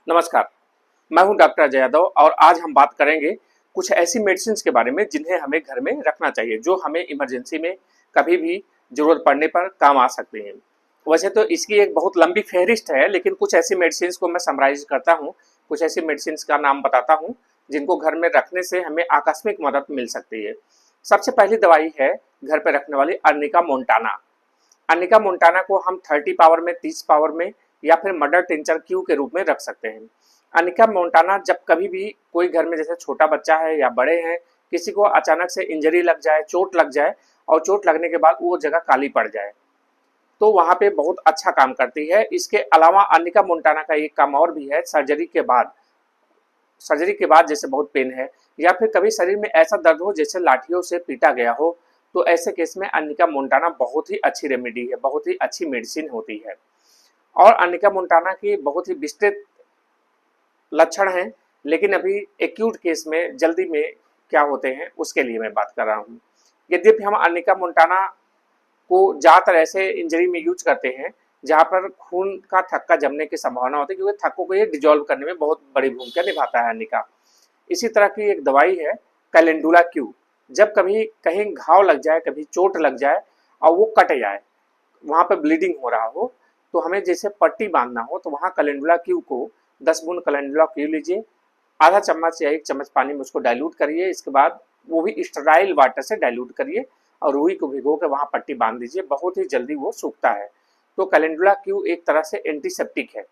नमस्कार, मैं हूं डॉक्टर अजय यादव और आज हम बात करेंगे कुछ ऐसी मेडिसिन के बारे में जिन्हें हमें घर में रखना चाहिए, जो हमें इमरजेंसी में कभी भी ज़रूरत पड़ने पर काम आ सकते हैं। वैसे तो इसकी एक बहुत लंबी फहरिस्त है, लेकिन कुछ ऐसी मेडिसिन को मैं समराइज़ करता हूं, कुछ ऐसी मेडिसिन का नाम बताता हूं, जिनको घर में रखने से हमें आकस्मिक मदद मिल सकती है। सबसे पहली दवाई है घर पे रखने वाली अर्निका मोंटाना। अर्निका मोंटाना को हम 30 पावर में, 30 पावर में या फिर मदर टिंचर क्यू के रूप में रख सकते हैं। अर्निका मोंटाना जब कभी भी कोई घर में जैसे छोटा बच्चा है या बड़े हैं, किसी को अचानक से इंजरी लग जाए, चोट लग जाए और चोट लगने के बाद वो जगह काली पड़ जाए, तो वहाँ पे बहुत अच्छा काम करती है। इसके अलावा अर्निका मोंटाना का एक काम और भी है, सर्जरी के बाद जैसे बहुत पेन है या फिर कभी शरीर में ऐसा दर्द हो जैसे लाठियों से पीटा गया हो, तो ऐसे केस में अर्निका मोंटाना बहुत ही अच्छी रेमेडी है, बहुत ही अच्छी मेडिसिन होती है। और अर्निका मोंटाना की बहुत ही विस्तृत लक्षण हैं, लेकिन अभी एक्यूट केस में जल्दी में क्या होते हैं उसके लिए मैं बात कर रहा हूँ। यद्यपि हम अर्निका मोंटाना को ज़्यादातर ऐसे इंजरी में यूज करते हैं जहाँ पर खून का थक्का जमने की संभावना होती है, क्योंकि थक्कों को ये डिजोल्व करने में बहुत बड़ी भूमिका निभाता है अर्निका। इसी तरह की एक दवाई है कैलेंडुला क्यू। जब कभी कहीं घाव लग जाए, कभी चोट लग जाए और वो कट जाए, वहाँ पर ब्लीडिंग हो रहा हो, तो हमें जैसे पट्टी बांधना हो तो वहाँ कैलेंडुला क्यू को 10 बूंद कैलेंडुला क्यू लीजिए, आधा चम्मच या 1 चम्मच पानी में उसको डाइल्यूट करिए, इसके बाद वो भी स्टेराइल वाटर से डाइल्यूट करिए और रुई को भिगो के वहाँ पट्टी बांध दीजिए, बहुत ही जल्दी वो सूखता है। तो कैलेंडुला क्यू एक तरह से एंटीसेप्टिक है,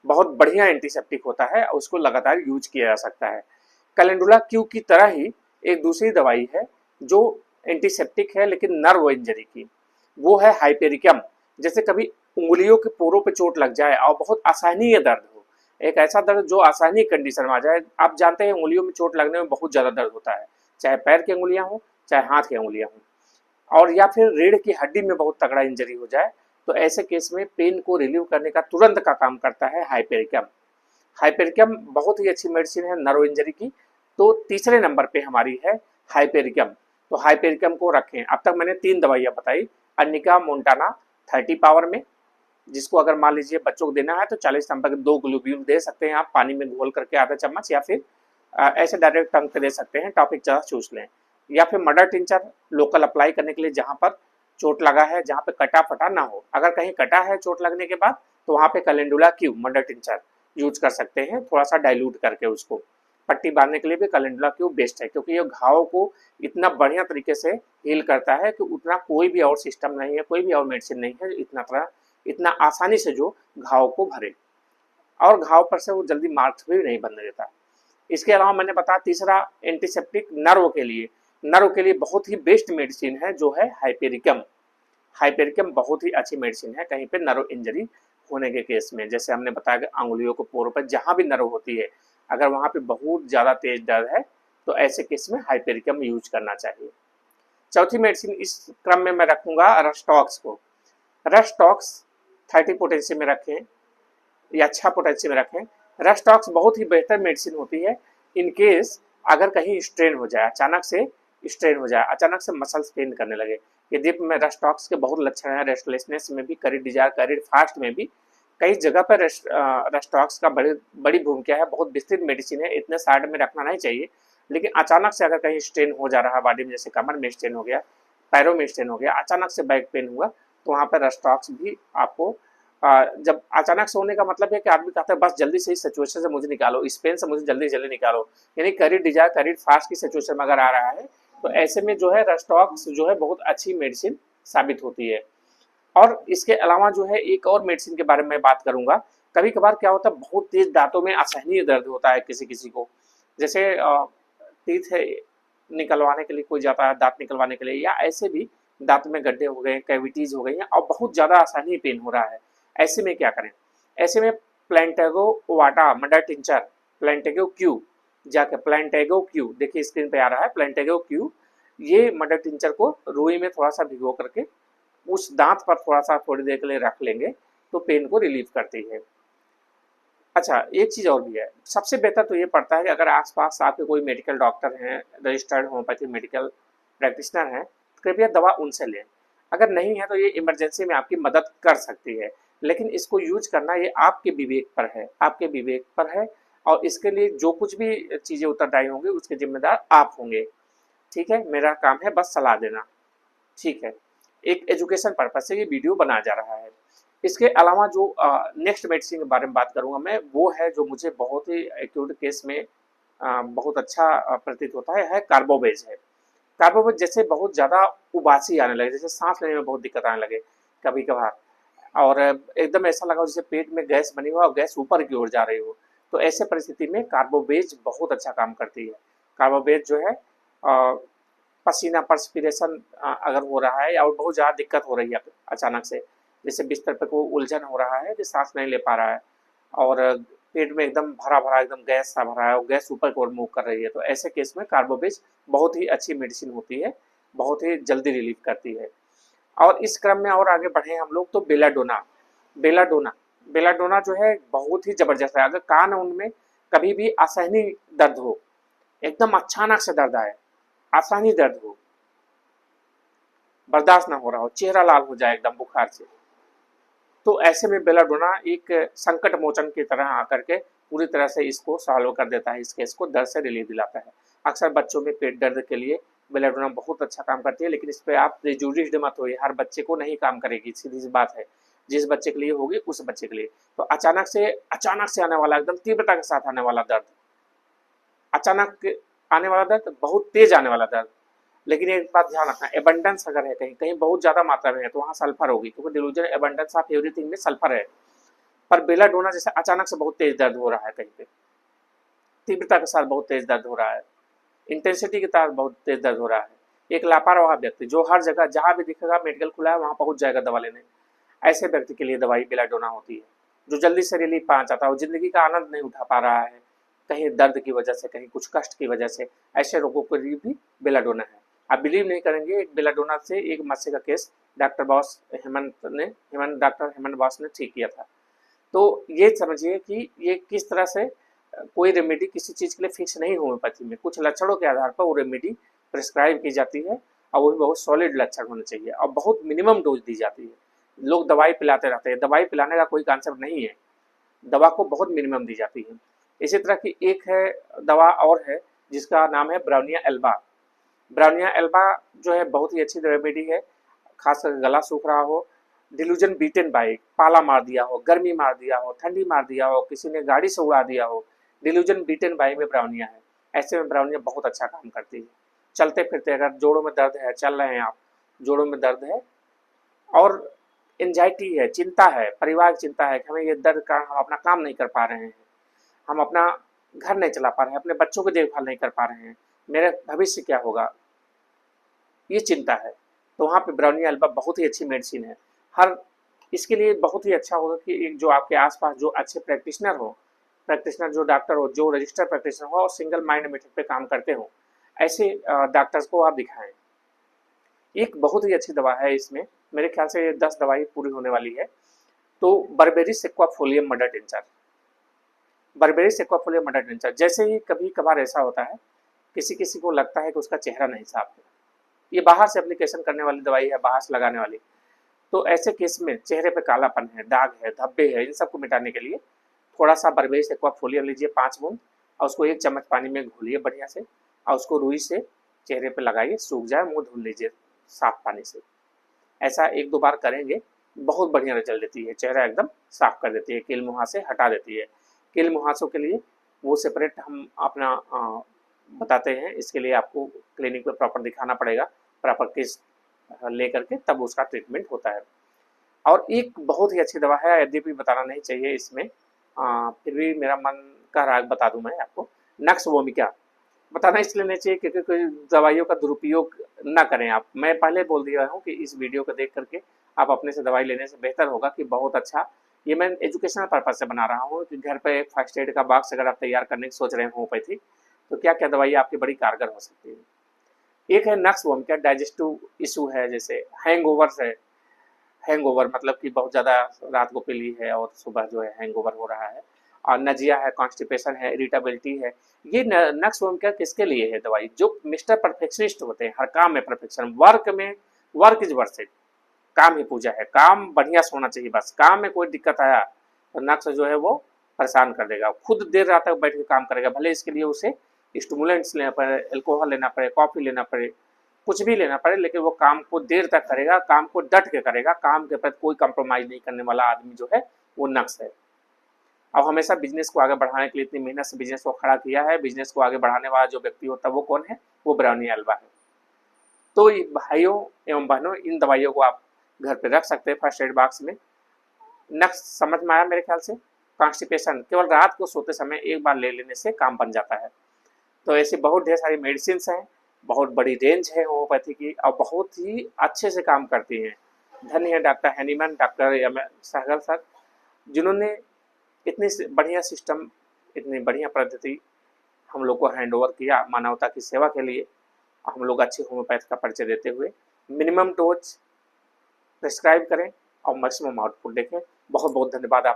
बहुत बढ़िया एंटीसेप्टिक होता है और उसको लगातार यूज किया जा सकता है। कैलेंडुला क्यू की तरह ही एक दूसरी दवाई है जो एंटीसेप्टिक है लेकिन नर्व इंजरी की, वो है हाइपेरिकम। जैसे कभी उंगलियों के पोरों पे चोट लग जाए और बहुत असहनीय दर्द हो, एक ऐसा दर्द जो असहनीय कंडीशन में आ जाए। आप जानते हैं उंगलियों में चोट लगने में बहुत ज़्यादा दर्द होता है, चाहे पैर की उंगलियां हो चाहे हाथ की उंगलियां हों, और या फिर रीढ़ की हड्डी में बहुत तगड़ा इंजरी हो जाए, तो ऐसे केस में पेन को रिलीव करने का तुरंत का काम करता है हाइपेरिकम। हाइपेरिकम बहुत ही अच्छी मेडिसिन है नर्व इंजरी की। तो तीसरे नंबर पे हमारी है हाइपेरिकम। तो हाइपेरिकम को रखें। अब तक मैंने 3 दवाइयाँ बताई। अर्निका मोंटाना 30 पावर में, जिसको अगर मान लीजिए बच्चों को देना है तो 40 नंबर के 2 ग्लूब्यूल दे सकते हैं आप, पानी में घोल करके आधा चम्मच, या फिर ऐसे डायरेक्ट टंग पे दे सकते हैं, टॉपिक ज़्यादा चूस लें। या फिर मदर टिंचर लोकल अप्लाई करने के लिए जहाँ पर चोट लगा है, जहाँ पे कटा फटा ना हो। अगर कहीं कटा है चोट लगने के बाद, तो वहाँ पे calendula Q mother tincture use कर सकते हैं, थोड़ा सा डाइल्यूट करके उसको। पट्टी बांधने के लिए भी कैलेंडुला क्यू बेस्ट है, क्योंकि ये घाव को इतना बढ़िया तरीके से हील करता है कि उतना कोई भी और सिस्टम नहीं है, कोई भी और मेडिसिन नहीं है इतना आसानी से जो घाव को भरे, और घाव पर से वो जल्दी मार्क्स भी नहीं बनने देता। इसके अलावा मैंने बताया तीसरा एंटीसेप्टिक नर्व के लिए बहुत ही बेस्ट मेडिसिन है, जो है हाइपेरिकम। हाइपेरिकम बहुत ही अच्छी मेडिसिन है कहीं पे नर्व इंजरी होने के केस में। जैसे हमने बताया कि अंगुलियों को पोरों पर जहाँ भी नर्व होती है, अगर वहाँ पे बहुत ज़्यादा तेज दर्द है, तो ऐसे केस में हाइपेरिकम यूज करना चाहिए। चौथी मेडिसिन इस क्रम में मैं रखूंगा रस्टॉक्स को। रस्टॉक्स 30 पोटेंसी में रखें या 6 पोटेंसी में रखें। रस्टॉक्स बहुत ही बेहतर मेडिसिन होती है इन केस अगर कहीं स्ट्रेन हो जाए, अचानक से स्ट्रेन हो जाए, अचानक से मसल्स पेन करने लगे। यद्यपि में रस्टॉक्स के बहुत लक्षण हैं, रेस्टलेसनेस में भी, करीड डिजायर, करीड फास्ट में भी, कई जगह पर रस्टॉक्स का बड़ी भूमिका है। बहुत विस्तृत मेडिसिन है, इतने साइड में रखना नहीं चाहिए, लेकिन अचानक से अगर कहीं स्ट्रेन हो जा रहा है बॉडी में, जैसे कमर में स्ट्रेन हो गया, पैरों में स्ट्रेन हो गया, अचानक से बैक पेन हुआ, तो वहाँ पर रस्टॉक्स भी आपको जब अचानक से होने का मतलब है कि आदमी कहता है बस जल्दी से इस सिचुएशन से मुझे निकालो, इस पेन से मुझे जल्दी जल्दी निकालो, यानी करीड डिजायर, करीड फास्ट की सिचुएशन में अगर आ रहा है, तो ऐसे में जो है रस्टॉक्स जो है बहुत अच्छी मेडिसिन साबित होती है। और इसके अलावा जो है एक और मेडिसिन के बारे में बात करूंगा। कभी कभार क्या होता है, बहुत तेज दांतों में असहनीय दर्द होता है किसी किसी को, जैसे टीथ निकलवाने के लिए कोई जाता है, दांत निकलवाने के लिए, या ऐसे भी दांत में गड्ढे हो गए, कैविटीज हो गई हैं और बहुत ज्यादा असहनीय पेन हो रहा है। ऐसे में क्या करें? ऐसे में प्लेंटेगो वाटा मदर टिंचर, प्लेंटेगो क्यू, जाके प्लेंटेगो क्यू, देखिए स्क्रीन पे आ रहा है प्लेंटेगो क्यू, ये मदर टिंचर को रुई में थोड़ा सा भिगो करके उस दांत पर थोड़ा सा थोड़ी देर के लिए रख लेंगे, तो पेन को रिलीव करती है। अच्छा, एक चीज़ और भी है, सबसे बेहतर तो ये पड़ता है कि अगर आसपास आपके कोई मेडिकल डॉक्टर हैं, रजिस्टर्ड होम्योपैथी मेडिकल प्रैक्टिशनर हैं, तो कृपया दवा उनसे लें। अगर नहीं है तो ये इमरजेंसी में आपकी मदद कर सकती है। लेकिन इसको यूज करना ये आपके विवेक पर है, आपके विवेक पर है, और इसके लिए जो कुछ भी चीज़ें उत्तरदायी होंगी उसके जिम्मेदार आप होंगे। ठीक है, मेरा काम है बस सलाह देना। ठीक है, एक एजुकेशन पर्पज से ये वीडियो बनाया जा रहा है। इसके अलावा जो नेक्स्ट मेडिसिन के बारे में बात करूंगा मैं, वो है जो मुझे बहुत ही एक्यूट केस में बहुत अच्छा प्रतीत होता है कार्बोवेज है। कार्बोवेज जैसे बहुत ज़्यादा उबासी आने लगे, जैसे सांस लेने में बहुत दिक्कत आने लगे कभी कभार, और एकदम ऐसा लगा जैसे पेट में गैस बनी हो और गैस ऊपर की ओर जा रही हो, तो ऐसे परिस्थिति में कार्बोवेज बहुत अच्छा काम करती है। कार्बोवेज जो है पसीना परस्पिरेशन अगर हो रहा है और बहुत ज़्यादा दिक्कत हो रही है अचानक से, जैसे बिस्तर पे कोई उलझन हो रहा है कि सांस नहीं ले पा रहा है और पेट में एकदम भरा भरा एकदम गैस सा भरा है और गैस ऊपर की ओर मूव कर रही है, तो ऐसे केस में कार्बोवेज बहुत ही अच्छी मेडिसिन होती है, बहुत ही जल्दी रिलीफ करती है। और इस क्रम में और आगे बढ़े हम लोग तो बेलाडोना। बेलाडोना बेलाडोना जो है बहुत ही जबरदस्त है। अगर कान उनमें कभी भी असहनीय दर्द हो, एकदम अचानक से दर्द आए, आसानी दर्द हो, बर्दाश्त ना हो रहा हो, चेहरा लाल हो जाए एकदम बुखार से, तो ऐसे में बेलाडोना एक संकट मोचन की तरह आकर के पूरी तरह से इसको सॉल्व कर देता है, इस केस को दर्द से रिलीफ दिलाता है। अक्सर बच्चों में पेट दर्द के लिए बेलाडोना बहुत अच्छा काम करती है, लेकिन इस पर आप प्रेजुडिस्ड मत होइए, हर बच्चे को नहीं काम करेगी, सीधी सी बात है। जिस बच्चे के लिए होगी उस बच्चे के लिए। तो अचानक से आने वाला, एकदम तीव्रता के साथ आने वाला दर्द, अचानक आने वाला दर्द, बहुत तेज आने वाला दर्द, लेकिन एक बात ध्यान रखना, एबंडेंस अगर है कहीं कहीं बहुत ज्यादा मात्रा में है तो वहाँ सल्फर होगी, क्योंकि डिलूजन एबंडेंस ऑफ एवरीथिंग में सल्फर है। पर बेलाडोना जैसे अचानक से बहुत तेज दर्द हो रहा है, कहीं पे तीव्रता के साथ बहुत तेज दर्द हो रहा है, इंटेंसिटी के साथ बहुत तेज दर्द हो रहा है, एक लापरवाह व्यक्ति जो हर जगह जहाँ भी दिखेगा मेडिकल खुला है वहाँ पहुंच जाएगा दवा लेने, ऐसे व्यक्ति के लिए दवाई बेलाडोना होती है, जो जल्दी से रिलीफ पा जाता है, वो जिंदगी का आनंद नहीं उठा पा रहा है कहीं दर्द की वजह से, कहीं कुछ कष्ट की वजह से, ऐसे लोगों के लिए भी बेलाडोना है। आप बिलीव नहीं करेंगे, एक बेलाडोना से एक मस्से का केस डॉक्टर हेमंत बॉस ने ठीक किया था। तो ये समझिए कि ये किस तरह से कोई रेमेडी किसी चीज के लिए फिक्स नहीं होम्योपैथी में, कुछ लक्षणों के आधार पर वो रेमेडी प्रिस्क्राइब की जाती है, और वो भी बहुत सॉलिड लक्षण होने चाहिए और बहुत मिनिमम डोज दी जाती है। लोग दवाई पिलाते रहते हैं, दवाई पिलाने का कोई कॉन्सेप्ट नहीं है, दवा को बहुत मिनिमम दी जाती है। इसी तरह की एक है दवा और है जिसका नाम है ब्राउनिया एल्बा। ब्राउनिया एल्बा जो है बहुत ही अच्छी रेमेडी है, खासकर गला सूख रहा हो, डिल्यूजन बीटन बाय, पाला मार दिया हो, गर्मी मार दिया हो, ठंडी मार दिया हो, किसी ने गाड़ी से उड़ा दिया हो, डिल्यूजन बीटन बाय में ब्राउनिया है। ऐसे में ब्राउनिया बहुत अच्छा काम करती है। चलते फिरते अगर जोड़ों में दर्द है, चल रहे हैं आप, जोड़ों में दर्द है और एंजाइटी है, चिंता है, परिवार की चिंता है कि हमें ये दर्द का हम अपना काम नहीं कर पा रहे हैं, हम अपना घर नहीं चला पा रहे हैं, अपने बच्चों की देखभाल नहीं कर पा रहे हैं, मेरे भविष्य क्या होगा, ये चिंता है, तो वहाँ पे ब्राउनिया एल्बा बहुत ही अच्छी मेडिसिन है। हर इसके लिए बहुत ही अच्छा होगा कि एक जो आपके आसपास जो अच्छे प्रैक्टिशनर जो डॉक्टर हो, जो रजिस्टर प्रैक्टिशनर हो और सिंगल माइंड मेथड पे काम करते हो, ऐसे डॉक्टर्स को आप दिखाएं। एक बहुत ही अच्छी दवा है इसमें, मेरे ख्याल से 10 दवाई पूरी होने वाली है। तो berberis aquifolium mother tincture, berberis aquifolium mother tincture, जैसे ही कभी कभार ऐसा होता है किसी किसी को लगता है कि उसका चेहरा नहीं साफ है, ये बाहर से एप्लीकेशन करने वाली दवाई है, बाहर से लगाने वाली, तो ऐसे केस में चेहरे पे कालापन है, दाग है, धब्बे है, इन सबको मिटाने के लिए थोड़ा सा बर्बेरी सेक्वाफोलियम लीजिए 5 बूंद और उसको 1 चम्मच पानी में घोलिए बढ़िया से, और उसको रुई से चेहरे पे लगाइए, सूख जाए मुंह धुल लीजिए साफ पानी से। ऐसा 1-2 बार करेंगे, बहुत बढ़िया रिजल्ट देती है, चेहरा एकदम साफ कर देती है, कील मुहासे हटा देती है। कील मुहासों के लिए वो सेपरेट हम अपना बताते हैं, इसके लिए आपको क्लिनिक पे प्रॉपर दिखाना पड़ेगा, प्रॉपर केस लेकर के तब उसका ट्रीटमेंट होता है। और एक बहुत ही अच्छी दवा है, यद्यपि बताना नहीं चाहिए इसमें, फिर भी मेरा मन का राग बता दूं मैं आपको, नक्स वोमिका। बताना इसलिए नहीं चाहिए क्योंकि कोई दवाइयों का दुरुपयोग ना करें आप, मैं पहले बोल दिया हूँ कि इस वीडियो को देख करके आप अपने से दवाई लेने से बेहतर होगा कि बहुत अच्छा, ये मैं एजुकेशनल पर्पज से बना रहा हूँ कि घर पे फर्स्ट एड का बॉक्स अगर आप तैयार करने की सोच रहे हैं होम्योपैथी, तो क्या क्या दवाई आपकी बड़ी कारगर हो सकती है। एक है नक्स वोमिका, डाइजेस्टिव इशू है, जैसे हैंगओवर है, हैंगओवर मतलब कि बहुत ज़्यादा रात को पी ली है और सुबह जो है हैंगओवर हो रहा है, और नजिया है, कॉन्स्टिपेशन है, इरिटेबिलिटी है, ये नक्स वोमिका किसके लिए है दवाई, जो मिस्टर परफेक्शनिस्ट होते हैं, हर काम में परफेक्शन, वर्क में वर्क इज वर्थ इट, काम ही पूजा है। काम बढ़िया से होना चाहिए, बस काम में कोई दिक्कत आया तो नक्श जो है वो परेशान कर देगा, खुद देर रात तक बैठ के काम करेगा, भले इसके लिए उसे स्टिमुलेंट्स लेना पड़े, अल्कोहल लेना पड़े, कॉफ़ी लेना पड़े, कुछ भी लेना पड़े, लेकिन वो काम को देर तक करेगा, काम को डट के करेगा, काम के प्रति कोई कंप्रोमाइज़ नहीं करने वाला आदमी जो है वो नक्श है। अब हमेशा बिजनेस को आगे बढ़ाने के लिए इतनी मेहनत से बिजनेस को खड़ा किया है, बिजनेस को आगे बढ़ाने वाला जो व्यक्ति होता है वो कौन है? वो ब्राउनी अल्वा है। तो भाइयों एवं बहनों, इन दवाइयों को आप घर पे रख सकते हैं फर्स्ट एड बॉक्स में। नेक्स्ट समझ में आया मेरे ख्याल से? कॉन्स्टिपेशन केवल रात को सोते समय एक बार ले लेने से काम बन जाता है। तो ऐसी बहुत ढेर सारी मेडिसिन हैं, बहुत बड़ी रेंज है होम्योपैथी की और बहुत ही अच्छे से काम करती हैं। धन्य है doctor Hahnemann, doctor Sehgal sir, जिन्होंने इतनी बढ़िया सिस्टम, इतनी बढ़िया पद्धति हम लोग को हैंड ओवर किया मानवता की सेवा के लिए। हम लोग अच्छी होम्योपैथ का परिचय देते हुए मिनिमम डोज प्रिस्क्राइब करें और मैक्सिमम आउटपुट देखें। बहुत बहुत धन्यवाद आप